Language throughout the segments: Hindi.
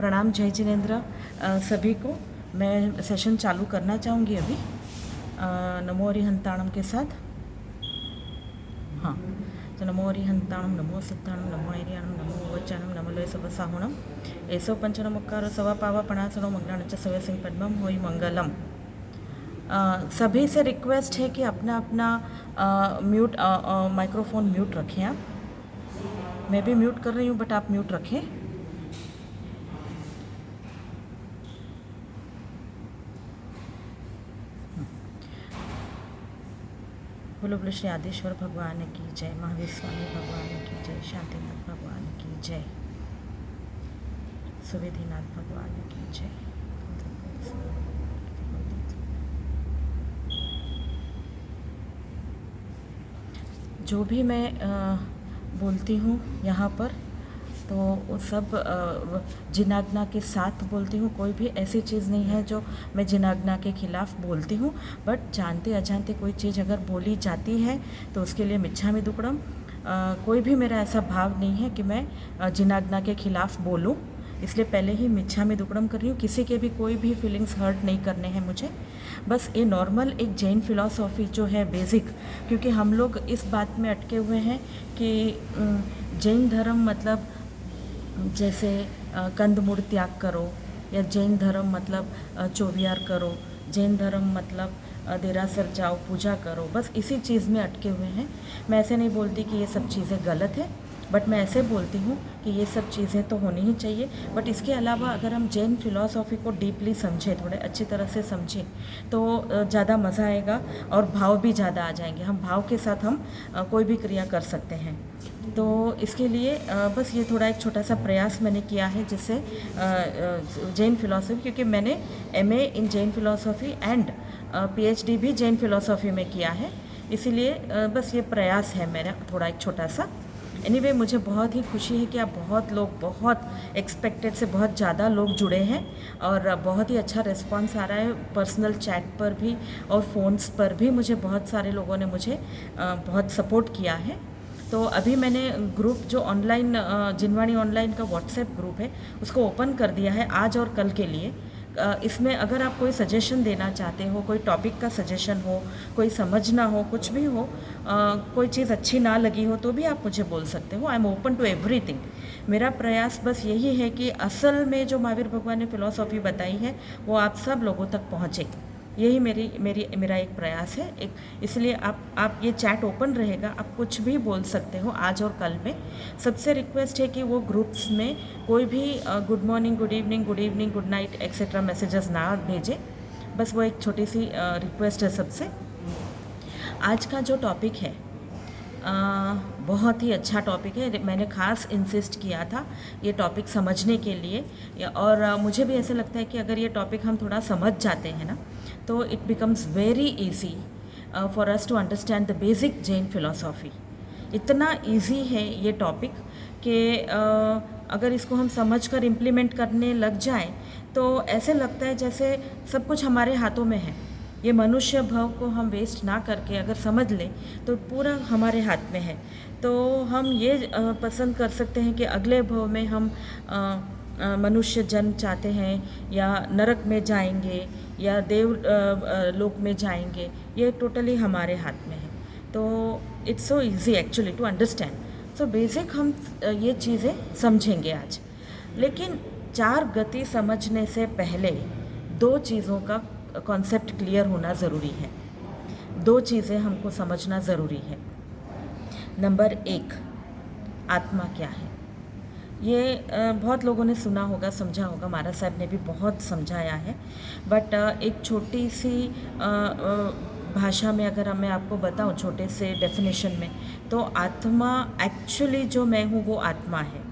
प्रणाम, जय जिनेन्द्र सभी को। मैं सेशन चालू करना चाहूँगी अभी नमो अरिहंताणम के साथ। हाँ, तो नमो अरिहंताणम, नमो सिद्धाणम, नमो ऐरियाणम, नमो वचानम, नमो लोय सबसाहुणम, ऐसो पंचनमुक्कारो सवा पावा पणासनो मंगलाण च सवे सिंह पद्मम होई मंगलम। सभी से रिक्वेस्ट है कि अपना अपना म्यूट माइक्रोफोन म्यूट रखें। आप, मैं भी म्यूट कर रही हूँ बट आप म्यूट रखें। बोलो बोलो श्री आदिश्वर भगवान की जय, महावीर स्वामी भगवान की जय, शांतिनाथ भगवान की जय, सुविधिनाथ भगवान की जय। जो भी मैं बोलती हूँ यहाँ पर तो वो सब जिनाग्ना के साथ बोलती हूँ। कोई भी ऐसी चीज़ नहीं है जो मैं जिनाग्ना के खिलाफ़ बोलती हूँ, बट जानते अजानते कोई चीज़ अगर बोली जाती है तो उसके लिए मिच्छामि दुक्कडम। कोई भी मेरा ऐसा भाव नहीं है कि मैं जिनाग्ना के खिलाफ़ बोलूँ, इसलिए पहले ही मिच्छामि दुक्कडम कर रही हूँ। किसी के भी कोई भी फीलिंग्स हर्ट नहीं करने हैं मुझे। बस ये नॉर्मल एक जैन फिलॉसफी जो है बेसिक, क्योंकि हम लोग इस बात में अटके हुए हैं कि जैन धर्म मतलब जैसे कंदमूल त्याग करो, या जैन धर्म मतलब चोवियार करो, जैन धर्म मतलब देरासर जाओ पूजा करो, बस इसी चीज़ में अटके हुए हैं। मैं ऐसे नहीं बोलती कि ये सब चीज़ें गलत है, बट मैं ऐसे बोलती हूँ कि ये सब चीज़ें तो होनी ही चाहिए। बट इसके अलावा अगर हम जैन फिलॉसफी को डीपली समझें, थोड़े अच्छी तरह से समझें, तो ज़्यादा मज़ा आएगा और भाव भी ज़्यादा आ जाएंगे। हम भाव के साथ हम कोई भी क्रिया कर सकते हैं। तो इसके लिए बस ये थोड़ा एक छोटा सा प्रयास मैंने किया है, जिससे जैन फिलॉसफी, क्योंकि मैंने MA in Jain philosophy and PhD भी जैन फिलॉसफी में किया है, इसीलिए बस ये प्रयास है मेरा थोड़ा एक छोटा सा। एनीवे, मुझे बहुत ही खुशी है कि आप बहुत लोग, बहुत एक्सपेक्टेड से बहुत ज़्यादा लोग जुड़े हैं और बहुत ही अच्छा रिस्पांस आ रहा है। पर्सनल चैट पर भी और फ़ोन्स पर भी मुझे बहुत सारे लोगों ने मुझे बहुत सपोर्ट किया है। तो अभी मैंने ग्रुप जो ऑनलाइन जिनवाणी ऑनलाइन का व्हाट्सएप ग्रुप है उसको ओपन कर दिया है आज और कल के लिए। इसमें अगर आप कोई सजेशन देना चाहते हो, कोई टॉपिक का सजेशन हो, कोई समझना हो, कुछ भी हो, कोई चीज़ अच्छी ना लगी हो तो भी आप मुझे बोल सकते हो। I am open to everything. मेरा प्रयास बस यही है कि असल में जो महावीर भगवान ने फिलॉसफी बताई है वो आप सब लोगों तक पहुँचे। यही मेरा एक प्रयास है। इसलिए आप ये चैट ओपन रहेगा, आप कुछ भी बोल सकते हो आज और कल में। सबसे रिक्वेस्ट है कि वो ग्रुप्स में कोई भी good morning, good evening, good night etcetera messages ना भेजें। बस वो एक छोटी सी रिक्वेस्ट है सबसे। आज का जो टॉपिक है बहुत ही अच्छा टॉपिक है। मैंने ख़ास इंसिस्ट किया था ये टॉपिक समझने के लिए, और मुझे भी ऐसे लगता है कि अगर ये टॉपिक हम थोड़ा समझ जाते हैं ना, तो it becomes very easy for us to understand the basic Jain philosophy. इतना ईजी है ये टॉपिक कि अगर इसको हम समझकर इम्प्लीमेंट करने लग जाएं तो ऐसे लगता है जैसे सब कुछ हमारे हाथों में है। ये मनुष्य भव को हम वेस्ट ना करके अगर समझ लें तो पूरा हमारे हाथ में है। तो हम ये पसंद कर सकते हैं कि अगले भव में हम मनुष्य जन्म चाहते हैं या नरक में जाएंगे या देव लोक में जाएंगे, ये टोटली हमारे हाथ में है। तो it's so easy actually to understand. So basic हम ये चीज़ें समझेंगे आज, लेकिन 4 गति समझने से पहले 2 चीज़ों का कॉन्सेप्ट क्लियर होना ज़रूरी है। 2 चीज़ें हमको समझना ज़रूरी है। नंबर 1, आत्मा क्या है। ये बहुत लोगों ने सुना होगा, समझा होगा, महाराज साहब ने भी बहुत समझाया है, बट एक छोटी सी भाषा में अगर मैं आपको बताऊं, छोटे से डेफिनेशन में, तो आत्मा एक्चुअली जो मैं हूँ वो आत्मा है।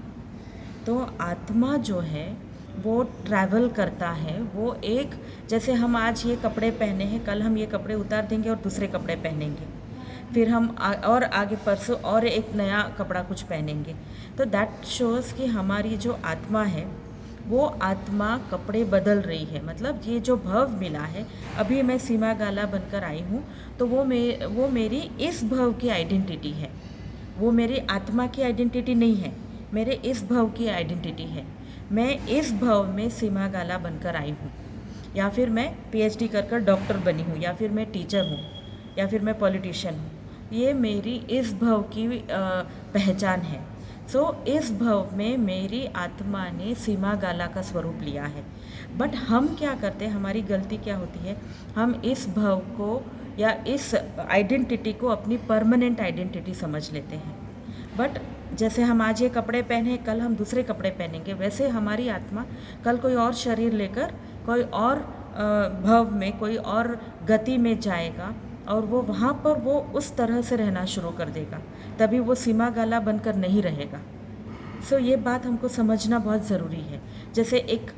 तो आत्मा जो है वो ट्रैवल करता है। वो एक, जैसे हम आज ये कपड़े पहने हैं, कल हम ये कपड़े उतार देंगे और दूसरे कपड़े पहनेंगे, फिर हम और आगे परसों और एक नया कपड़ा कुछ पहनेंगे। तो दैट शोज़ कि हमारी जो आत्मा है वो आत्मा कपड़े बदल रही है। मतलब ये जो भव मिला है, अभी मैं सीमा गाला बनकर आई हूँ, तो वो मेरी इस भव की आइडेंटिटी है। वो मेरी आत्मा की आइडेंटिटी नहीं है, मेरे इस भव की आइडेंटिटी है। मैं इस भव में सीमा गाला बनकर आई हूँ, या फिर मैं पीएचडी कर डॉक्टर बनी हूँ, या फिर मैं टीचर हूँ, या फिर मैं पॉलिटिशियन हूँ। ये मेरी इस भव की पहचान है। सो इस भव में मेरी आत्मा ने सीमा गाला का स्वरूप लिया है। बट हम क्या करते हैं, हमारी गलती क्या होती है, हम इस भव को या इस आइडेंटिटी को अपनी परमानेंट आइडेंटिटी समझ लेते हैं। बट जैसे हम आज ये कपड़े पहने, कल हम दूसरे कपड़े पहनेंगे, वैसे हमारी आत्मा कल कोई और शरीर लेकर कोई और भव में, कोई और गति में जाएगा, और वो वहाँ पर वो उस तरह से रहना शुरू कर देगा, तभी वो सीमा गाला बनकर नहीं रहेगा। सो ये बात हमको समझना बहुत ज़रूरी है। जैसे एक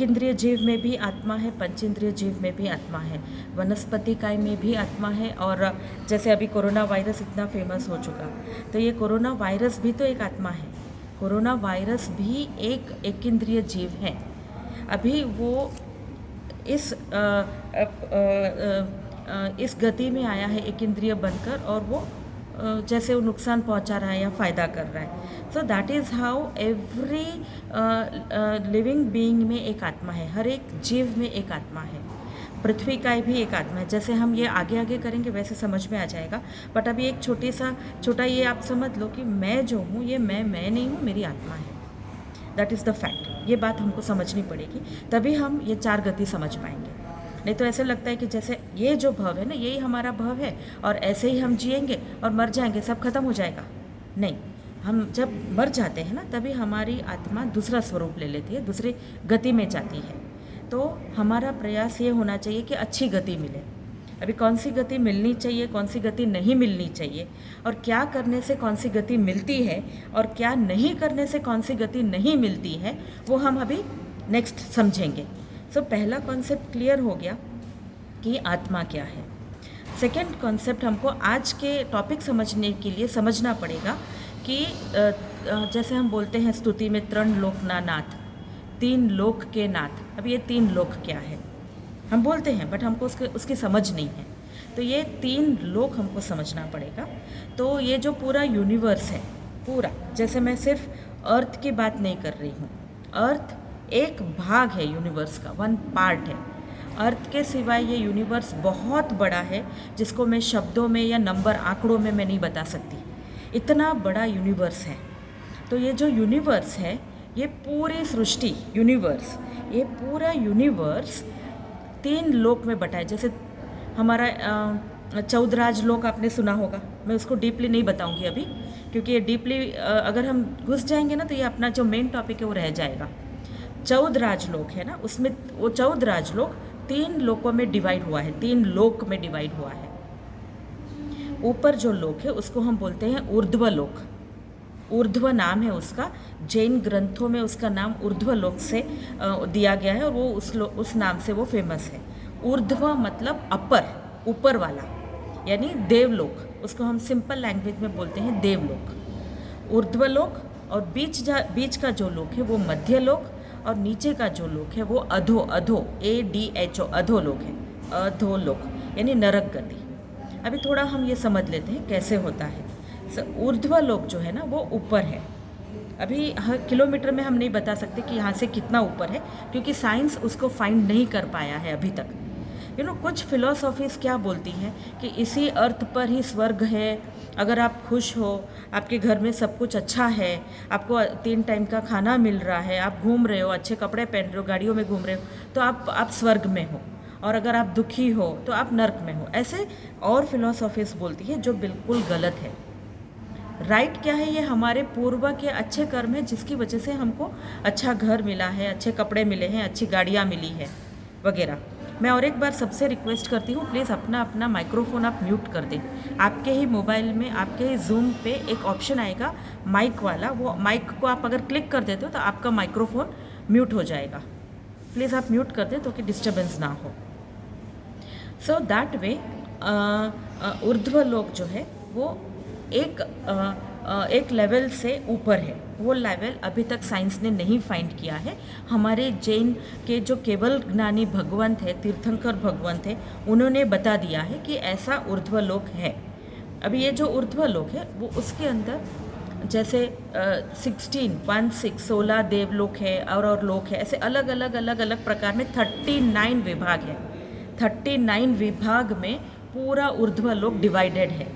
इंद्रिय जीव में भी आत्मा है, पंचेंद्रिय जीव में भी आत्मा है, वनस्पति काय में भी आत्मा है, और जैसे अभी कोरोना वायरस इतना फेमस हो चुका, तो ये कोरोना वायरस भी तो एक आत्मा है। कोरोना वायरस भी एक इंद्रिय जीव है। अभी वो इस गति में आया है एक इंद्रिय बनकर, और वो जैसे वो नुकसान पहुंचा रहा है या फ़ायदा कर रहा है। सो that is how every living being में एक आत्मा है, हर एक जीव में एक आत्मा है। पृथ्वी का भी एक आत्मा है। जैसे हम ये आगे आगे करेंगे वैसे समझ में आ जाएगा, बट अभी एक छोटा ये आप समझ लो कि मैं जो हूँ, ये मैं नहीं हूँ, मेरी आत्मा है। That is the fact. ये बात हमको समझनी पड़ेगी, तभी हम ये 4 गति समझ पाएंगे। नहीं तो ऐसे लगता है कि जैसे ये जो भव है ना, यही हमारा भव है, और ऐसे ही हम जिएंगे और मर जाएंगे, सब खत्म हो जाएगा। नहीं, हम जब मर जाते हैं ना, तभी हमारी आत्मा दूसरा स्वरूप ले लेती है, दूसरी गति में जाती है। तो हमारा प्रयास ये होना चाहिए कि अच्छी गति मिले। अभी कौन सी गति मिलनी चाहिए, कौन सी गति नहीं मिलनी चाहिए, और क्या करने से कौन सी गति मिलती है, और क्या नहीं करने से कौन सी गति नहीं मिलती है, वो हम अभी नेक्स्ट समझेंगे। सो पहला कॉन्सेप्ट क्लियर हो गया कि आत्मा क्या है। सेकंड कॉन्सेप्ट हमको आज के टॉपिक समझने के लिए समझना पड़ेगा कि जैसे हम बोलते हैं स्तुति में 3 लोक ना नाथ, 3 लोक के नाथ। अब ये 3 लोक क्या है हम बोलते हैं, बट हमको उसकी समझ नहीं है। तो ये 3 लोक हमको समझना पड़ेगा। तो ये जो पूरा यूनिवर्स है, पूरा, जैसे मैं सिर्फ अर्थ की बात नहीं कर रही हूँ, अर्थ एक भाग है यूनिवर्स का, 1 पार्ट है। अर्थ के सिवाय ये यूनिवर्स बहुत बड़ा है, जिसको मैं शब्दों में या नंबर आंकड़ों में मैं नहीं बता सकती। इतना बड़ा यूनिवर्स है। तो ये जो यूनिवर्स है, ये पूरी सृष्टि यूनिवर्स, ये पूरा यूनिवर्स 3 लोक में बटा है। जैसे हमारा 14 लोक आपने सुना होगा, मैं उसको डीपली नहीं बताऊंगी अभी, क्योंकि ये डीपली अगर हम घुस जाएंगे ना, तो ये अपना जो मेन टॉपिक है वो रह जाएगा। 14 लोक है ना, उसमें वो 14 लोक 3 लोकों में डिवाइड हुआ है, 3 लोक में डिवाइड हुआ है। ऊपर जो लोक है उसको हम बोलते हैं ऊर्ध्व लोक। ऊर्ध्व नाम है उसका, जैन ग्रंथों में उसका नाम ऊर्ध्व लोक से दिया गया है, और वो उस नाम से वो फेमस है। ऊर्ध्व मतलब अपर, ऊपर वाला, यानी देवलोक। उसको हम सिंपल लैंग्वेज में बोलते हैं देवलोक। ऊर्ध्व लोक, और बीच का जो लोक है वो मध्य लोक, और नीचे का जो लोक है वो अधो ADHO अधोलोक है। अधोलोक यानी नरक गति। अभी थोड़ा हम ये समझ लेते हैं कैसे होता है। ऊर्ध्व लोक जो है ना, वो ऊपर है। अभी किलोमीटर में हम नहीं बता सकते कि यहाँ से कितना ऊपर है, क्योंकि साइंस उसको फाइंड नहीं कर पाया है अभी तक। कुछ फिलोसॉफीज़ क्या बोलती हैं कि इसी अर्थ पर ही स्वर्ग है। अगर आप खुश हो, आपके घर में सब कुछ अच्छा है, आपको 3 टाइम का खाना मिल रहा है, आप घूम रहे हो, अच्छे कपड़े पहन रहे हो, गाड़ियों में घूम रहे हो, तो आप स्वर्ग में हो। और अगर आप दुखी हो तो आप नर्क में हो। ऐसे और फिलोसॉफीज़ बोलती है, जो बिल्कुल गलत है। राइट क्या है, ये हमारे पूर्व के अच्छे कर्म है, जिसकी वजह से हमको अच्छा घर मिला है, अच्छे कपड़े मिले हैं, अच्छी गाड़ियाँ मिली है वगैरह। मैं और एक बार सबसे रिक्वेस्ट करती हूँ, प्लीज़ अपना माइक्रोफोन आप म्यूट कर दें। आपके ही मोबाइल में, आपके ही जूम पे एक ऑप्शन आएगा माइक वाला, वो माइक को आप अगर क्लिक कर देते हो तो आपका माइक्रोफोन म्यूट हो जाएगा। प्लीज़ आप म्यूट कर दें तो कि डिस्टर्बेंस ना हो। सो दैट वे ऊर्ध्व लोक जो है वो एक लेवल से ऊपर है। वो लेवल अभी तक साइंस ने नहीं फाइंड किया है। हमारे जैन के जो केवल ज्ञानी भगवंत है, तीर्थंकर भगवंत है, उन्होंने बता दिया है कि ऐसा ऊर्ध्व लोक है। अभी ये जो ऊर्ध्व लोक है वो उसके अंदर जैसे 16 देवलोक है और लोक है, ऐसे अलग अलग प्रकार में 39 विभाग है। 39 विभाग में पूरा ऊर्ध्वलोक डिवाइडेड है।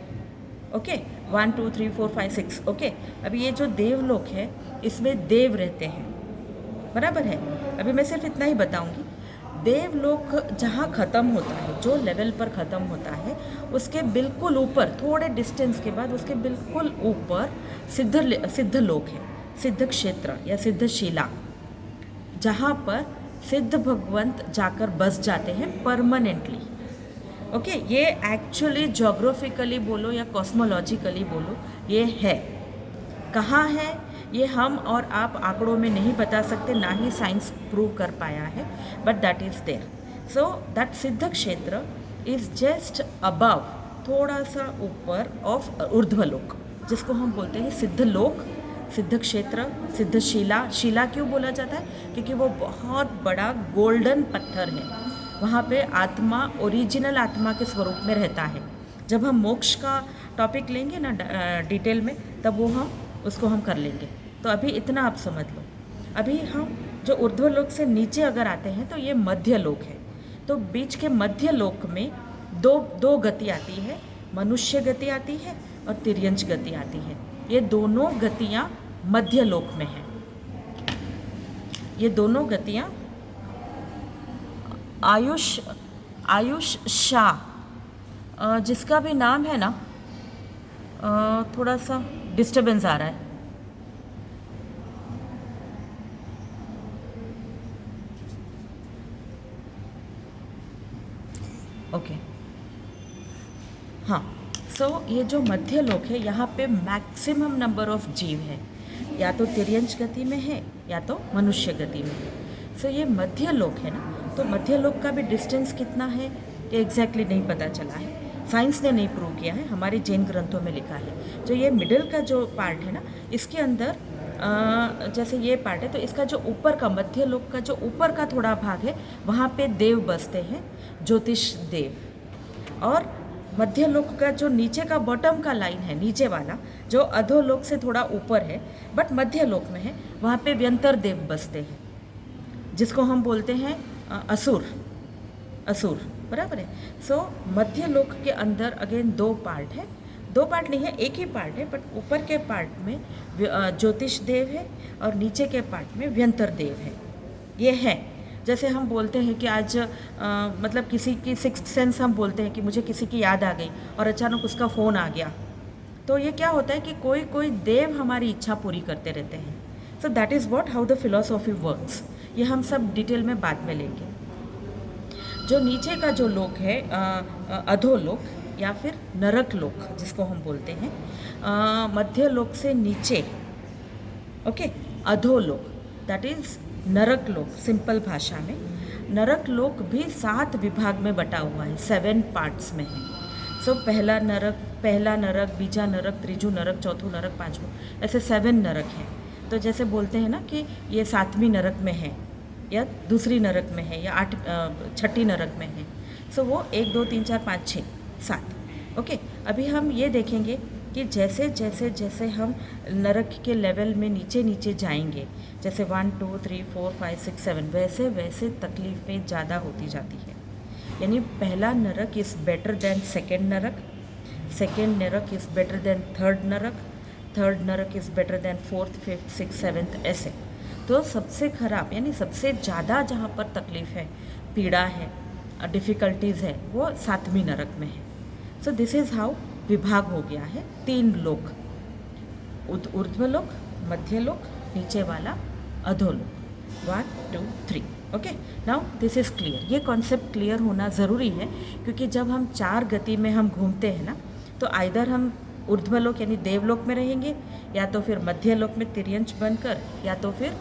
ओके, 1 2 3 4 5 6। ओके, अभी ये जो देवलोक है इसमें देव रहते हैं, बराबर है। अभी मैं सिर्फ इतना ही बताऊंगी। देवलोक जहाँ ख़त्म होता है, जो लेवल पर ख़त्म होता है, उसके बिल्कुल ऊपर, थोड़े डिस्टेंस के बाद उसके बिल्कुल ऊपर सिद्ध लोक है, सिद्ध क्षेत्र या सिद्ध शिला, जहाँ पर सिद्ध भगवंत जाकर बस जाते हैं परमानेंटली। ओके, ये एक्चुअली जोग्राफिकली बोलो या कॉस्मोलॉजिकली बोलो, ये है। कहाँ है ये हम और आप आंकड़ों में नहीं बता सकते, ना ही साइंस प्रूव कर पाया है, but that is there. So that सिद्ध क्षेत्र इज़ जस्ट अबव, थोड़ा सा ऊपर ऑफ ऊर्ध्वलोक, जिसको हम बोलते हैं सिद्ध लोक, सिद्ध क्षेत्र, सिद्ध शिला। शिला क्यों बोला जाता है? क्योंकि वो बहुत बड़ा गोल्डन पत्थर है, वहाँ पे आत्मा, ओरिजिनल आत्मा के स्वरूप में रहता है। जब हम मोक्ष का टॉपिक लेंगे ना डिटेल में, तब वो उसको हम कर लेंगे। तो अभी इतना आप समझ लो। अभी हम जो ऊर्ध्वलोक से नीचे अगर आते हैं तो ये मध्य लोक है। तो बीच के मध्य लोक में दो गति आती है, मनुष्य गति आती है और तिर्यंच गति आती है। ये दोनों गतियाँ मध्य लोक में हैं। ये दोनों गतियाँ आयुष शाह, जिसका भी नाम है ना, थोड़ा सा डिस्टर्बेंस आ रहा है। ओके, हाँ। सो ये जो मध्य लोक है, यहाँ पे मैक्सिमम नंबर ऑफ जीव है, या तो तिर्यंच गति में है या तो मनुष्य गति में है। सो ये मध्य लोक है ना, तो मध्य लोक का भी डिस्टेंस कितना है ये एग्जैक्टली नहीं पता चला है, साइंस ने नहीं प्रूव किया है, हमारे जैन ग्रंथों में लिखा है। जो ये मिडिल का जो पार्ट है ना, इसके अंदर जैसे ये पार्ट है, तो इसका जो ऊपर का मध्य लोक का जो ऊपर का थोड़ा भाग है, वहाँ पे देव बसते हैं, ज्योतिष देव। और मध्य लोक का जो नीचे का बॉटम का लाइन है, नीचे वाला जो अधोलोक से थोड़ा ऊपर है बट मध्य लोक में है, वहाँ पे व्यंतर देव बसते हैं, जिसको हम बोलते हैं असुर, बराबर है। सो मध्य लोक के अंदर अगेन दो पार्ट नहीं है, एक ही पार्ट है, बट ऊपर के पार्ट में ज्योतिष देव है और नीचे के पार्ट में व्यंतर देव है। ये है, जैसे हम बोलते हैं कि आज मतलब किसी की सिक्स्थ सेंस, हम बोलते हैं कि मुझे किसी की याद आ गई और अचानक उसका फ़ोन आ गया, तो ये क्या होता है कि कोई देव हमारी इच्छा पूरी करते रहते हैं। सो that is what how the philosophy works. ये हम सब डिटेल में बाद में लेंगे। जो नीचे का जो लोक है, अधोलोक या फिर नरक लोक जिसको हम बोलते हैं, मध्य लोक से नीचे, ओके, अधोलोक, दैट इज़ नरक लोक। सिंपल भाषा में नरक लोक भी 7 विभाग में बटा हुआ है, 7 पार्ट्स में है। सो पहला नरक, बीजा नरक, त्रीजू नरक, चौथू नरक, पांचवू, ऐसे 7 नरक हैं। तो जैसे बोलते हैं ना कि ये 7वीं नरक में है या दूसरी नरक में है या 6ठी नरक में है। सो वो 1 2 3 4 5 6 7। ओके, अभी हम ये देखेंगे कि जैसे हम नरक के लेवल में नीचे जाएंगे, जैसे 1 2 3 4 5 6 7, वैसे तकलीफ़ें ज़्यादा होती जाती है। यानी पहला नरक इज़ बेटर देन सेकेंड नरक इज़ बेटर देन थर्ड नरक is better than 4th 5th 6th 7th, ऐसे। तो सबसे ख़राब यानी सबसे ज़्यादा जहाँ पर तकलीफ़ है, पीड़ा है, डिफ़िकल्टीज़ है, वो 7वीं नरक में है। सो दिस इज़ हाउ विभाग हो गया है, 3 लोक, ऊर्ध्वलोक, मध्यलोक, नीचे वाला अधोलोक, 1 2 3। Okay, now this is clear. ये कॉन्सेप्ट क्लियर होना ज़रूरी है, क्योंकि जब हम 4 गति में हम घूमते हैं ना, तो आइदर हम ऊर्ध्वलोक यानी देवलोक में रहेंगे, या तो फिर मध्यलोक में तिर्यंच बनकर, या तो फिर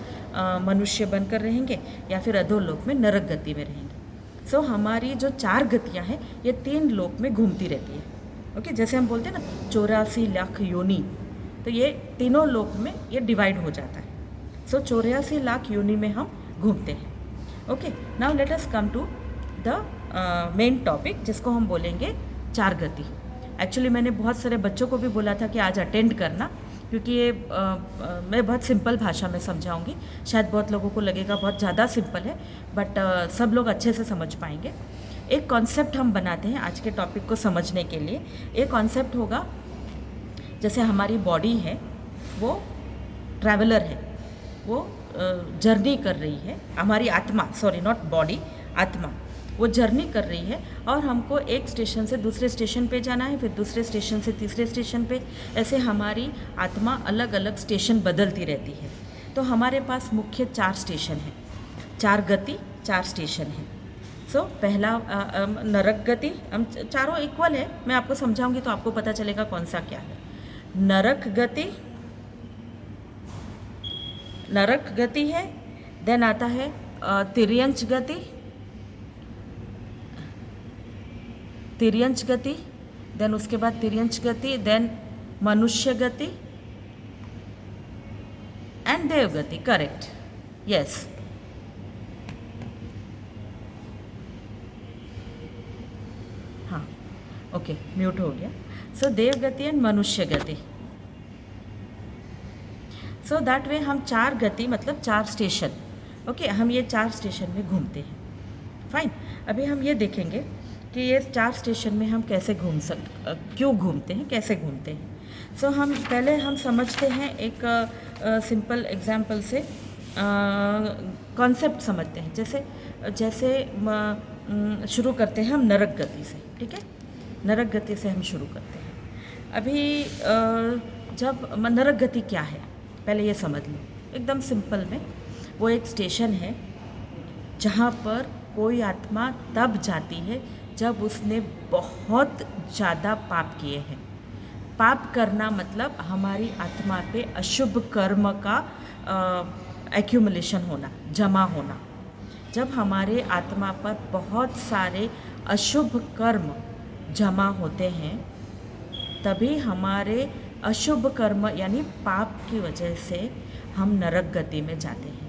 मनुष्य बनकर रहेंगे, या फिर अधोलोक में नरक गति में रहेंगे। सो हमारी जो 4 गतियाँ हैं, ये 3 लोक में घूमती रहती है। ओके, जैसे हम बोलते हैं ना 84 लाख योनि, तो ये तीनों लोक में ये डिवाइड हो जाता है। सो 84 लाख योनि में हम घूमते हैं। Okay, now let us come to the main topic, जिसको हम बोलेंगे 4 गति। एक्चुअली मैंने बहुत सारे बच्चों को भी बोला था कि आज अटेंड करना, क्योंकि ये मैं बहुत सिंपल भाषा में समझाऊंगी। शायद बहुत लोगों को लगेगा बहुत ज़्यादा सिंपल है, बट सब लोग अच्छे से समझ पाएंगे। एक कॉन्सेप्ट हम बनाते हैं आज के टॉपिक को समझने के लिए। एक कॉन्सेप्ट होगा, जैसे हमारी बॉडी है वो ट्रैवलर है, वो जर्नी कर रही है। हमारी आत्मा, सॉरी नॉट बॉडी, आत्मा वो जर्नी कर रही है और हमको एक स्टेशन से दूसरे स्टेशन पे जाना है, फिर दूसरे स्टेशन से तीसरे स्टेशन पे। ऐसे हमारी आत्मा अलग अलग स्टेशन बदलती रहती है। तो हमारे पास मुख्य 4 स्टेशन हैं, 4 गति 4 स्टेशन हैं। सो पहला नरक गति, हम चारों इक्वल है, मैं आपको समझाऊंगी तो आपको पता चलेगा कौन सा क्या है। नरक गति है, देन आता है तिर्यंच गति, देन उसके बाद तिर्यंच गति, देन मनुष्य गति एंड देव गति। Correct, yes. हाँ, ओके, म्यूट हो गया। सो देव गति एंड मनुष्य गति। सो दैट वे हम 4 गति मतलब 4 स्टेशन, ओके, हम ये 4 स्टेशन में घूमते हैं। फाइन। अभी हम ये देखेंगे कि ये 4 स्टेशन में हम कैसे क्यों घूमते हैं, कैसे घूमते हैं। सो हम पहले हम समझते हैं एक सिंपल एग्जाम्पल से, कॉन्सेप्ट समझते हैं। जैसे शुरू करते हैं हम नरक गति से, ठीक है। नरक गति से हम शुरू करते हैं। अभी जब नरक गति क्या है पहले ये समझ लो, एकदम सिंपल में। वो एक स्टेशन है जहाँ पर कोई आत्मा तब जाती है जब उसने बहुत ज़्यादा पाप किए हैं। पाप करना मतलब हमारी आत्मा पे अशुभ कर्म का एक्यूमुलेशन होना, जमा होना। जब हमारे आत्मा पर बहुत सारे अशुभ कर्म जमा होते हैं, तभी हमारे अशुभ कर्म यानी पाप की वजह से हम नरक गति में जाते हैं।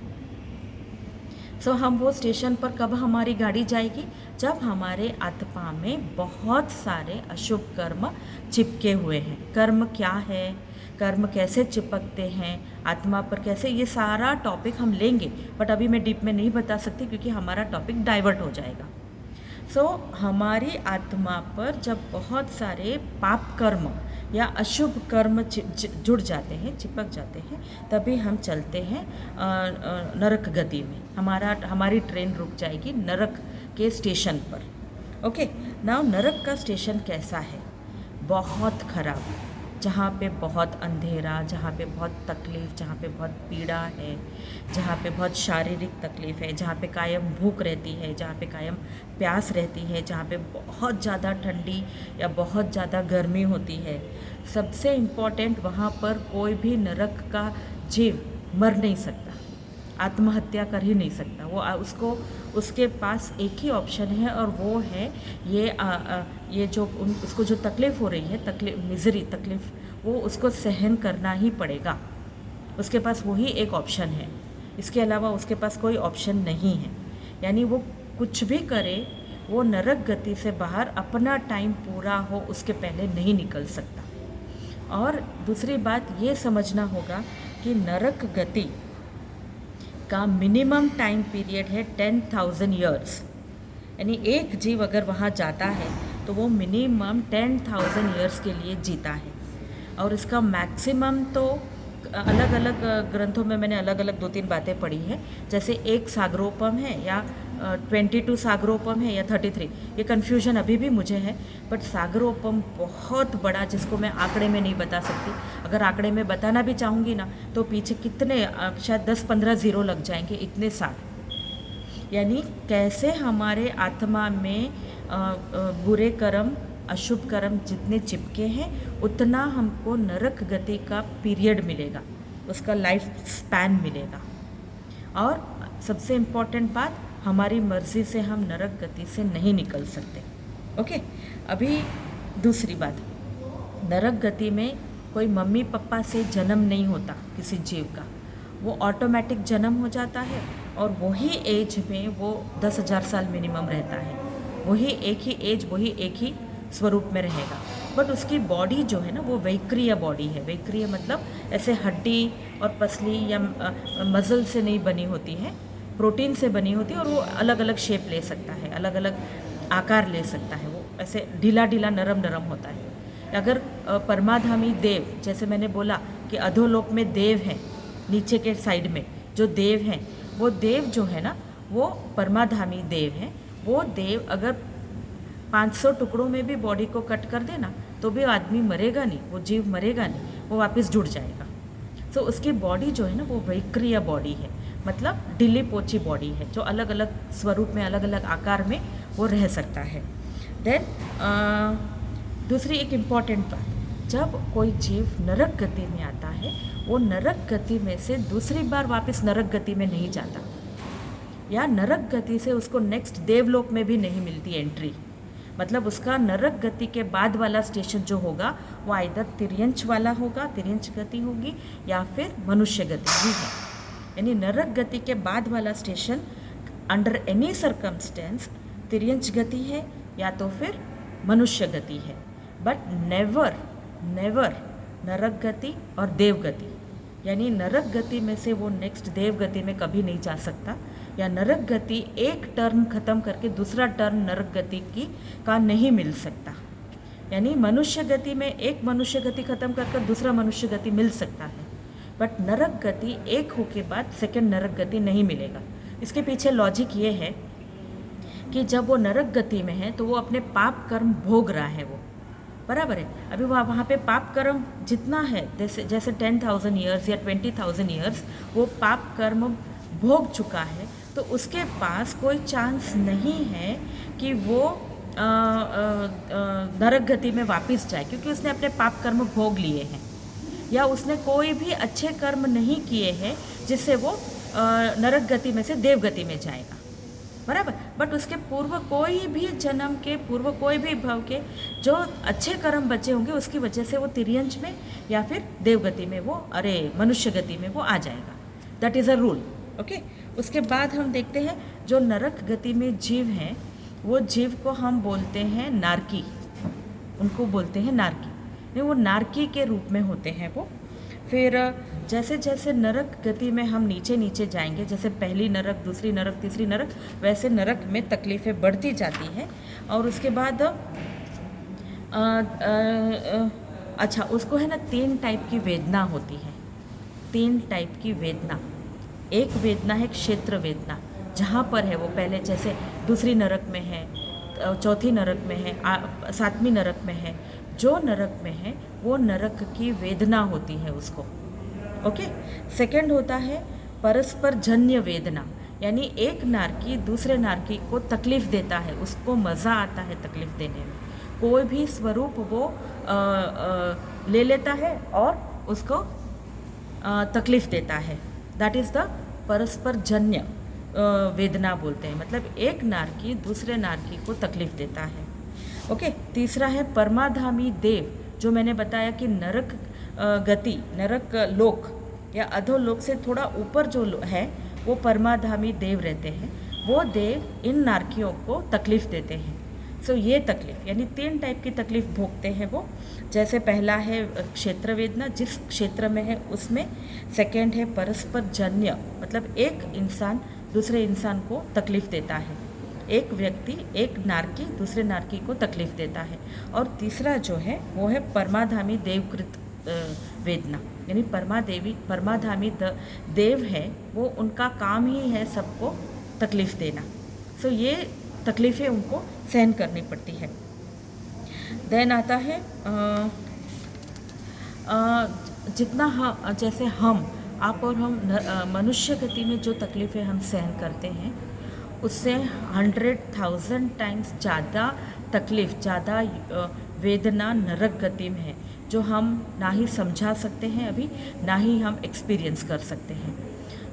सो हम वो स्टेशन पर कब हमारी गाड़ी जाएगी, जब हमारे आत्मा में बहुत सारे अशुभ कर्म चिपके हुए हैं। कर्म क्या है, कर्म कैसे चिपकते हैं आत्मा पर, कैसे, ये सारा टॉपिक हम लेंगे, बट अभी मैं डीप में नहीं बता सकती क्योंकि हमारा टॉपिक डाइवर्ट हो जाएगा। सो हमारी आत्मा पर जब बहुत सारे पाप कर्म या अशुभ कर्म जुड़ जाते हैं, चिपक जाते हैं, तभी हम चलते हैं नरक गति में। हमारी ट्रेन रुक जाएगी नरक के स्टेशन पर। ओके, नाउ नरक का स्टेशन कैसा है? बहुत खराब, जहाँ पे बहुत अंधेरा, जहाँ पे बहुत तकलीफ़, जहाँ पे बहुत पीड़ा है, जहाँ पे बहुत शारीरिक तकलीफ़ है, जहाँ पे कायम भूख रहती है, जहाँ पे कायम प्यास रहती है, जहाँ पे बहुत ज़्यादा ठंडी या बहुत ज़्यादा गर्मी होती है। सबसे इम्पॉर्टेंट, वहाँ पर कोई भी नरक का जीव मर नहीं सकता, आत्महत्या कर ही नहीं सकता। वो उसके पास एक ही ऑप्शन है और वो है ये जो उसको जो तकलीफ़ हो रही है, मिज़री तकलीफ़, वो उसको सहन करना ही पड़ेगा। उसके पास वही एक ऑप्शन है, इसके अलावा उसके पास कोई ऑप्शन नहीं है। यानी वो कुछ भी करे, वो नरक गति से बाहर अपना टाइम पूरा हो उसके पहले नहीं निकल सकता। और दूसरी बात ये समझना होगा कि नरक गति का मिनिमम टाइम पीरियड है 10,000 ईयर्स। यानी एक जीव अगर वहाँ जाता है तो वो मिनिमम 10,000 ईयर्स के लिए जीता है। और इसका मैक्सिमम तो अलग अलग ग्रंथों में मैंने अलग अलग 2-3 बातें पढ़ी है। जैसे एक सागरोपम है या 22 सागरोपम है या 33, ये कन्फ्यूजन अभी भी मुझे है। बट सागरोपम बहुत बड़ा, जिसको मैं आंकड़े में नहीं बता सकती। अगर आंकड़े में बताना भी चाहूँगी ना तो पीछे कितने शायद 10-15 ज़ीरो लग जाएंगे, इतने सारे। यानी कैसे हमारे आत्मा में बुरे कर्म, अशुभ कर्म जितने चिपके हैं, उतना हमको नरक गति का पीरियड मिलेगा, उसका लाइफ स्पैन मिलेगा। और सबसे इम्पॉर्टेंट बात, हमारी मर्ज़ी से हम नरक गति से नहीं निकल सकते। ओके, अभी दूसरी बात, नरक गति में कोई मम्मी पापा से जन्म नहीं होता किसी जीव का, वो ऑटोमेटिक जन्म हो जाता है और वही एज में वो 10,000 साल मिनिमम रहता है। वही एक ही एज, वही एक ही स्वरूप में रहेगा। बट उसकी बॉडी जो है ना वो वैक्रिय बॉडी है। वैक्रिय मतलब ऐसे हड्डी और पसली या मसल से नहीं बनी होती है, प्रोटीन से बनी होती है, और वो अलग अलग शेप ले सकता है, अलग अलग आकार ले सकता है, वो ऐसे ढीला ढीला नरम नरम होता है। अगर परमाधामी देव, जैसे मैंने बोला कि अधोलोक में देव हैं, नीचे के साइड में जो देव हैं, वो देव जो है ना वो परमाधामी देव हैं। वो देव अगर 500 टुकड़ों में भी बॉडी को कट कर देना तो भी आदमी मरेगा नहीं, वो जीव मरेगा नहीं, वो वापस जुड़ जाएगा। तो उसकी बॉडी जो है ना वो वैक्रिय बॉडी है, मतलब ढीली पोची बॉडी है, जो अलग अलग स्वरूप में, अलग अलग आकार में वो रह सकता है। देन दूसरी एक इम्पॉर्टेंट बात, जब कोई जीव नरक गति में आता है, वो नरक गति में से दूसरी बार वापस नरक गति में नहीं जाता, या नरक गति से उसको नेक्स्ट देवलोक में भी नहीं मिलती एंट्री। मतलब उसका नरक गति के बाद वाला स्टेशन जो होगा वो आइदर तिर्यंच वाला होगा, तिर्यंच गति होगी, या फिर मनुष्य गति ही है। यानी नरक गति के बाद वाला स्टेशन अंडर एनी सर्कमस्टेंस तिर्यंच गति है या तो फिर मनुष्य गति है, बट नेवर नरक गति और देव गति। यानी नरक गति में से वो नेक्स्ट देव गति में कभी नहीं जा सकता, या नरक गति एक टर्न खत्म करके दूसरा टर्न नरक गति की का नहीं मिल सकता। यानी मनुष्य गति में एक मनुष्य गति खत्म करके दूसरा मनुष्य गति मिल सकता है, बट नरक गति एक हो के बाद सेकंड नरक गति नहीं मिलेगा। इसके पीछे लॉजिक ये है कि जब वो नरक गति में है तो वो अपने पाप कर्म भोग रहा है, वो बराबर है। अभी वहाँ पे पाप कर्म जितना है, जैसे 10,000 ईयर्स या 20,000 ईयर्स वो पाप कर्म भोग चुका है, तो उसके पास कोई चांस नहीं है कि वो नरक गति में वापस जाए, क्योंकि उसने अपने पाप कर्म भोग लिए हैं, या उसने कोई भी अच्छे कर्म नहीं किए हैं जिससे वो नरक गति में से देव गति में जाएगा, बराबर। बट उसके पूर्व कोई भी जन्म के पूर्व कोई भी भव के जो अच्छे कर्म बचे होंगे उसकी वजह से वो तिर्यंच में या फिर देवगति में वो मनुष्य गति में वो आ जाएगा। That is a rule, okay. उसके बाद हम देखते हैं जो नरक गति में जीव हैं, वो जीव को हम बोलते हैं नारकी, उनको बोलते हैं नारकी। नहीं, वो नारकी के रूप में होते हैं वो। फिर जैसे जैसे नरक गति में हम नीचे नीचे जाएंगे, जैसे पहली नरक, दूसरी नरक, तीसरी नरक, वैसे नरक में तकलीफ़ें बढ़ती जाती हैं। और उसके बाद अच्छा, उसको है ना 3 टाइप की वेदना होती है, 3 टाइप की वेदना। एक वेदना है क्षेत्र वेदना, जहाँ पर है वो पहले जैसे दूसरी नरक में है, चौथी नरक में है, 7वीं नरक में है, जो नरक में है वो नरक की वेदना होती है उसको, ओके। सेकंड होता है परस्पर जन्य वेदना, यानी एक नारकी दूसरे नारकी को तकलीफ़ देता है, उसको मज़ा आता है तकलीफ़ देने में, कोई भी स्वरूप वो ले लेता है और उसको तकलीफ़ देता है। दैट इज़ द परस्पर जन्य वेदना बोलते हैं, मतलब एक नारकी दूसरे नारकी को तकलीफ़ देता है, ओके। तीसरा है परमाधामी देव, जो मैंने बताया कि नरक गति, नरक लोक या अधोलोक से थोड़ा ऊपर जो है वो परमाधामी देव रहते हैं, वो देव इन नारकियों को तकलीफ़ देते हैं। सो ये तकलीफ़ यानी 3 टाइप की तकलीफ़ भोगते हैं वो। जैसे पहला है क्षेत्र वेदना, जिस क्षेत्र में है उसमें। सेकेंड है परस्पर जन्य, मतलब एक इंसान दूसरे इंसान को तकलीफ़ देता है, एक व्यक्ति एक नारकी दूसरे नारकी को तकलीफ़ देता है। और तीसरा जो है वो है परमाधामी देवकृत वेदना, यानी परमाधामी देव है, वो उनका काम ही है सबको तकलीफ़ देना। सो ये तकलीफ़ें उनको सहन करनी पड़ती है। देन आता है जितना जैसे आप और हम मनुष्य गति में जो तकलीफ़ें हम सहन करते हैं उससे 100,000 टाइम्स ज़्यादा तकलीफ़, ज़्यादा वेदना नरक गति में है, जो हम ना ही समझा सकते हैं अभी, ना ही हम एक्सपीरियंस कर सकते हैं।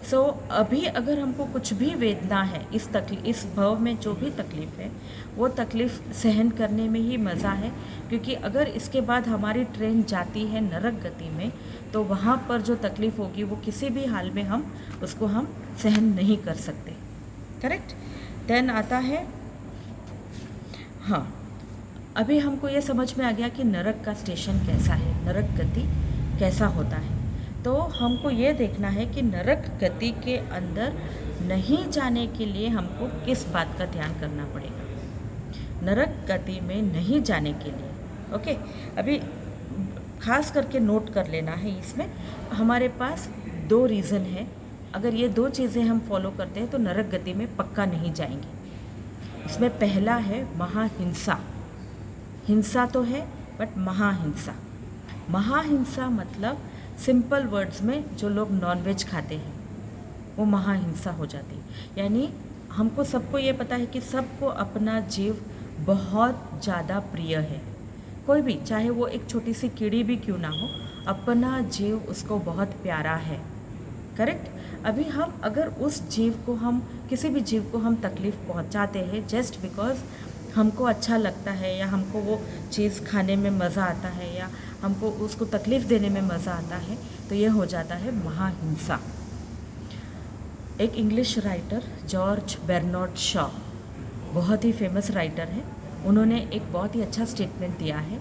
सो अभी अगर हमको कुछ भी वेदना है, इस भव में जो भी तकलीफ़ है, वो तकलीफ़ सहन करने में ही मज़ा है, क्योंकि अगर इसके बाद हमारी ट्रेन जाती है नरक गति में तो वहाँ पर जो तकलीफ़ होगी वो किसी भी हाल में हम सहन नहीं कर सकते, करेक्ट। देन आता है अभी हमको ये समझ में आ गया कि नरक का स्टेशन कैसा है, नरक गति कैसा होता है। तो हमको ये देखना है कि नरक गति के अंदर नहीं जाने के लिए हमको किस बात का ध्यान करना पड़ेगा। नरक गति में नहीं जाने के लिए, ओके, अभी खास करके नोट कर लेना है, इसमें हमारे पास 2 रीज़न है। अगर ये 2 चीज़ें हम फॉलो करते हैं तो नरक गति में पक्का नहीं जाएंगे। इसमें पहला है महाहिंसा। हिंसा तो है बट महाहिंसा। महाहिंसा मतलब सिंपल वर्ड्स में जो लोग नॉनवेज खाते हैं वो महाहिंसा हो जाती है। यानी हमको सबको ये पता है कि सबको अपना जीव बहुत ज़्यादा प्रिय है। कोई भी, चाहे वो एक छोटी सी कीड़ी भी क्यों ना हो, अपना जीव उसको बहुत प्यारा है, करेक्ट। अभी हम अगर उस जीव को, हम किसी भी जीव को हम तकलीफ़ पहुंचाते हैं जस्ट बिकॉज हमको अच्छा लगता है या हमको वो चीज़ खाने में मज़ा आता है या हमको उसको तकलीफ़ देने में मज़ा आता है, तो ये हो जाता है महाहिंसा। एक English writer George Bernard Shaw, बहुत ही फेमस राइटर है, उन्होंने एक बहुत ही अच्छा स्टेटमेंट दिया है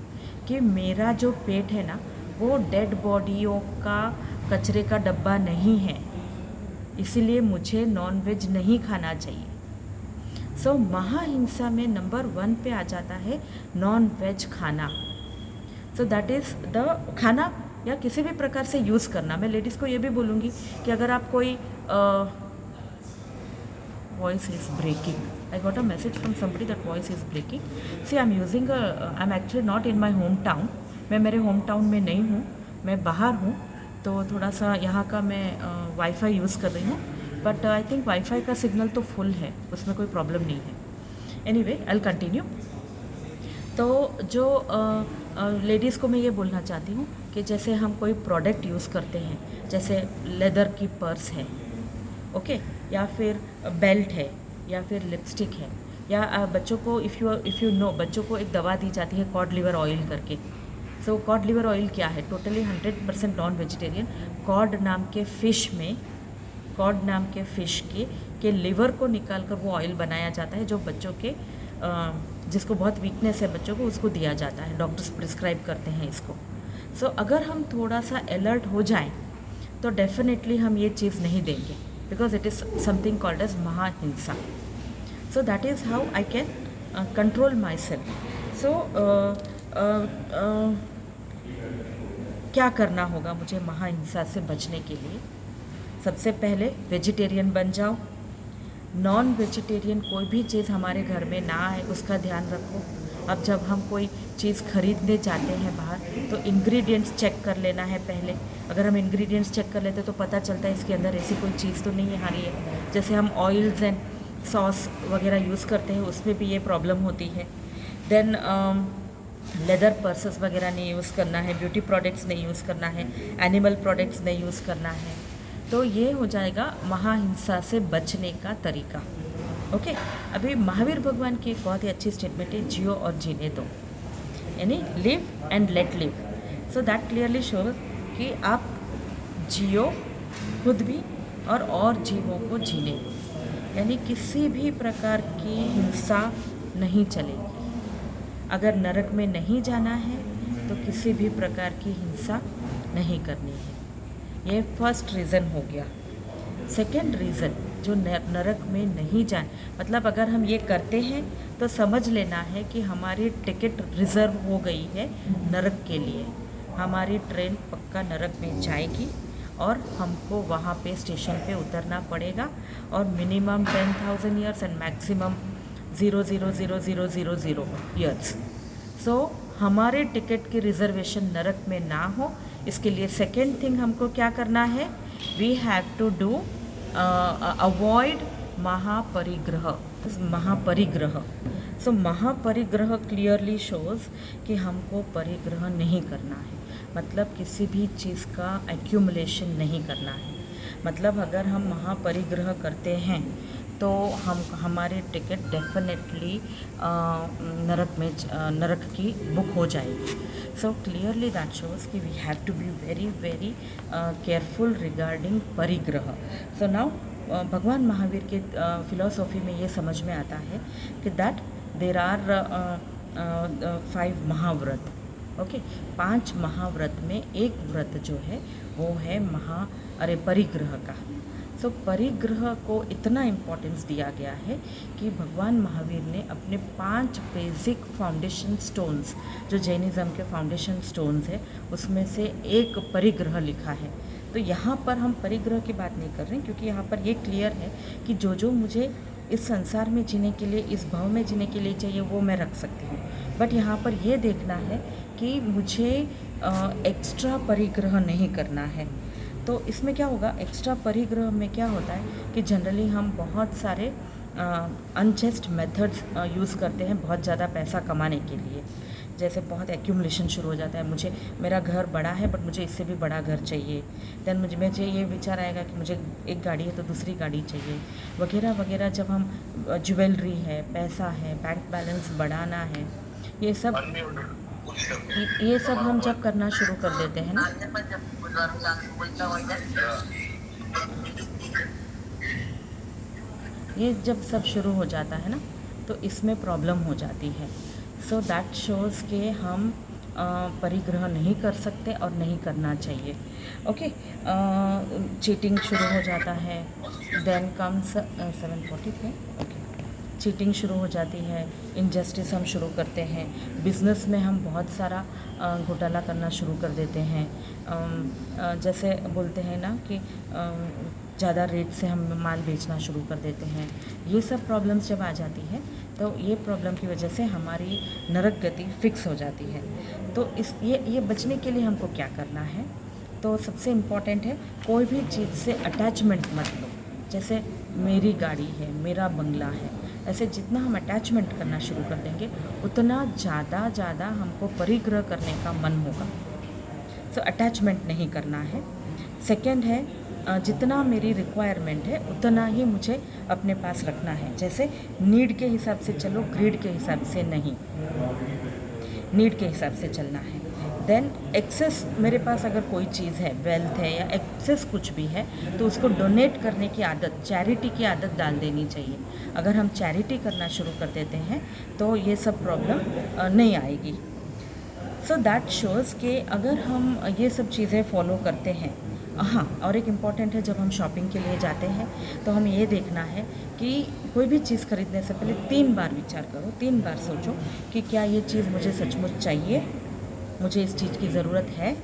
कि मेरा जो पेट है ना वो डेड बॉडियों का कचरे का डब्बा नहीं है, इसीलिए मुझे नॉनवेज नहीं खाना चाहिए। सो महाहिंसा में नंबर 1 पे आ जाता है नॉन वेज खाना। सो दैट इज़ द खाना या किसी भी प्रकार से यूज़ करना। मैं लेडीज़ को ये भी बोलूँगी कि अगर आप कोई voice is breaking, I got a message from somebody that voice is breaking. See I am actually not in my home town. मैं मेरे होम टाउन में नहीं हूँ, मैं बाहर हूँ, तो थोड़ा सा यहाँ का मैं वाईफाई यूज़ कर रही हूँ, बट आई थिंक वाईफाई का सिग्नल तो फुल है, उसमें कोई प्रॉब्लम नहीं है। Anyway I will continue. तो जो लेडीज़ को मैं ये बोलना चाहती हूँ कि जैसे हम कोई प्रोडक्ट यूज़ करते हैं, जैसे लेदर की पर्स है, ओके, या फिर बेल्ट है, या फिर लिपस्टिक है, या बच्चों को इफ़ यू नो, बच्चों को एक दवा दी जाती है कॉड लिवर ऑयल करके। सो कॉड लिवर ऑयल क्या है? Totally 100% non vegetarian. कॉड नाम के फ़िश के लिवर को निकाल कर वो ऑयल बनाया जाता है, जो बच्चों के जिसको बहुत वीकनेस है बच्चों को, उसको दिया जाता है, डॉक्टर्स प्रिस्क्राइब करते हैं इसको। सो अगर हम थोड़ा सा अलर्ट हो जाएं तो डेफिनेटली हम ये चीज़ नहीं देंगे, because it is something called as महाहिंसा। So that is how I can control myself. So क्या करना होगा मुझे महाहिंसा से बचने के लिए? सबसे पहले वेजिटेरियन बन जाओ। नॉन वेजिटेरियन कोई भी चीज़ हमारे घर में ना आए उसका ध्यान रखो। अब जब हम कोई चीज़ खरीदने जाते हैं बाहर, तो इंग्रेडिएंट्स चेक कर लेना है पहले। अगर हम इंग्रेडिएंट्स चेक कर लेते तो पता चलता है इसके अंदर ऐसी कोई चीज़ तो नहीं आ रही है। जैसे हम ऑयल्स एंड सॉस वगैरह यूज़ करते हैं, उसमें भी ये प्रॉब्लम होती है। देन लेदर पर्सेस वगैरह नहीं यूज़ करना है, ब्यूटी प्रोडक्ट्स नहीं यूज़ करना है, एनिमल प्रोडक्ट्स नहीं यूज़ करना है। तो ये हो जाएगा महाहिंसा से बचने का तरीका। ओके, अभी महावीर भगवान की एक बहुत ही अच्छी स्टेटमेंट है, जियो और जीने दो, यानी live and let live. So that clearly show कि आप जियो खुद भी और जीवों को जीने दो, यानी किसी भी प्रकार की हिंसा नहीं चलेगी। अगर नरक में नहीं जाना है तो किसी भी प्रकार की हिंसा नहीं करनी है। ये फर्स्ट रीज़न हो गया। सेकेंड रीज़न, जो नरक में नहीं जाए, मतलब अगर हम ये करते हैं तो समझ लेना है कि हमारी टिकट रिज़र्व हो गई है नरक के लिए। हमारी ट्रेन पक्का नरक में जाएगी और हमको वहाँ पे स्टेशन पे उतरना पड़ेगा, और minimum 10,000 years and maximum 0,00000 years. So हमारे टिकट की रिजर्वेशन नरक में ना हो, इसके लिए सेकेंड थिंग हमको क्या करना है? We have to do avoid महापरिग्रह। सो महापरिग्रह क्लियरली शोज़ कि हमको परिग्रह नहीं करना है, मतलब किसी भी चीज़ का एक्यूमुलेशन नहीं करना है। मतलब अगर हम महापरिग्रह करते हैं तो हमारे टिकट डेफिनेटली नरक की बुक हो जाएगी। सो क्लियरली दैट शोज़ कि we have to be very very careful regarding परिग्रह। सो नाउ भगवान महावीर के फिलॉसफी में ये समझ में आता है कि दैट देर आर 5 महाव्रत। ओके, 5 महाव्रत में एक व्रत जो है वो है परिग्रह का। सो परिग्रह को इतना इम्पोर्टेंस दिया गया है कि भगवान महावीर ने अपने 5 बेसिक फाउंडेशन स्टोन्स, जो जैनिज़्म के फाउंडेशन स्टोन्स है, उसमें से एक परिग्रह लिखा है। तो यहाँ पर हम परिग्रह की बात नहीं कर रहे हैं, क्योंकि यहाँ पर ये क्लियर है कि जो मुझे इस संसार में जीने के लिए, इस भाव में जीने के लिए चाहिए, वो मैं रख सकती हूँ। बट यहाँ पर ये देखना है कि मुझे एक्स्ट्रा परिग्रह नहीं करना है। तो इसमें क्या होगा, एक्स्ट्रा परिग्रह में क्या होता है कि जनरली हम बहुत सारे अनजस्ट मेथड्स यूज़ करते हैं बहुत ज़्यादा पैसा कमाने के लिए। जैसे बहुत एक्यूमुलेशन शुरू हो जाता है, मेरा घर बड़ा है बट मुझे इससे भी बड़ा घर चाहिए। देन मुझे ये विचार आएगा कि मुझे एक गाड़ी है तो दूसरी गाड़ी चाहिए, वगैरह वगैरह। जब हम ज्वेलरी है, पैसा है, बैंक बैलेंस बढ़ाना है, ये सब हम जब करना शुरू कर देते हैं ना, ये जब सब शुरू हो जाता है ना, तो इसमें प्रॉब्लम हो जाती है। सो दैट शोज़ के हम परिग्रह नहीं कर सकते और नहीं करना चाहिए। ओके, चीटिंग शुरू हो जाता है। देन कम्स 740 है। ओके, चीटिंग शुरू हो जाती है, इनजस्टिस हम शुरू करते हैं, बिज़नेस में हम बहुत सारा घोटाला करना शुरू कर देते हैं। जैसे बोलते हैं ना कि ज़्यादा रेट से हम माल बेचना शुरू कर देते हैं। ये सब प्रॉब्लम्स जब आ जाती है तो ये प्रॉब्लम की वजह से हमारी नरक गति फिक्स हो जाती है। तो ये बचने के लिए हमको क्या करना है, तो सबसे इम्पॉर्टेंट है कोई भी चीज़ से अटैचमेंट मत लो। जैसे मेरी गाड़ी है, मेरा बंगला है, ऐसे जितना हम अटैचमेंट करना शुरू कर देंगे उतना ज़्यादा हमको परिग्रह करने का मन होगा। सो अटैचमेंट नहीं करना है। सेकंड है, जितना मेरी रिक्वायरमेंट है उतना ही मुझे अपने पास रखना है। जैसे नीड के हिसाब से चलो, ग्रीड के हिसाब से नहीं, नीड के हिसाब से चलना है। देन एक्सेस, मेरे पास अगर कोई चीज़ है, वेल्थ है या एक्सेस कुछ भी है, तो उसको डोनेट करने की आदत, चैरिटी की आदत डाल देनी चाहिए। अगर हम चैरिटी करना शुरू कर देते हैं तो ये सब प्रॉब्लम नहीं आएगी। सो दैट शोज़ कि अगर हम ये सब चीज़ें फॉलो करते हैं। हाँ, और एक इम्पॉर्टेंट है, जब हम शॉपिंग के लिए जाते हैं तो हमें ये देखना है कि कोई भी चीज़ खरीदने से पहले 3 बार विचार करो, 3 बार सोचो कि क्या ये चीज़ मुझे सचमुच चाहिए, मुझे इस चीज़ की ज़रूरत है।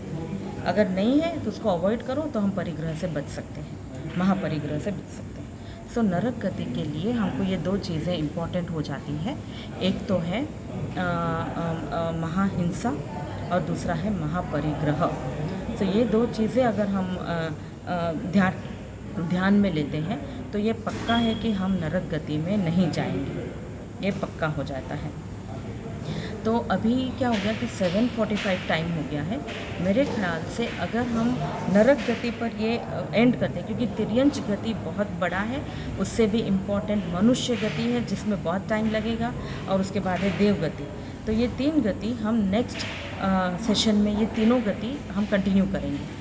अगर नहीं है तो उसको अवॉइड करो, तो हम परिग्रह से बच सकते हैं, महापरिग्रह से बच सकते हैं। सो नरक गति के लिए हमको ये 2 चीज़ें इम्पॉर्टेंट हो जाती हैं। एक तो है महाहिंसा और दूसरा है महापरिग्रह। तो ये 2 चीज़ें अगर हम ध्यान में लेते हैं तो ये पक्का है कि हम नरक गति में नहीं जाएंगे, ये पक्का हो जाता है। तो अभी क्या हो गया कि 7:45 टाइम हो गया है। मेरे ख्याल से अगर हम नरक गति पर ये एंड करते हैं, क्योंकि तिर्यंच गति बहुत बड़ा है, उससे भी इम्पॉर्टेंट मनुष्य गति है जिसमें बहुत टाइम लगेगा, और उसके बाद है देव गति। तो ये 3 गति हम नेक्स्ट सेशन में, ये तीनों गति हम कंटिन्यू करेंगे।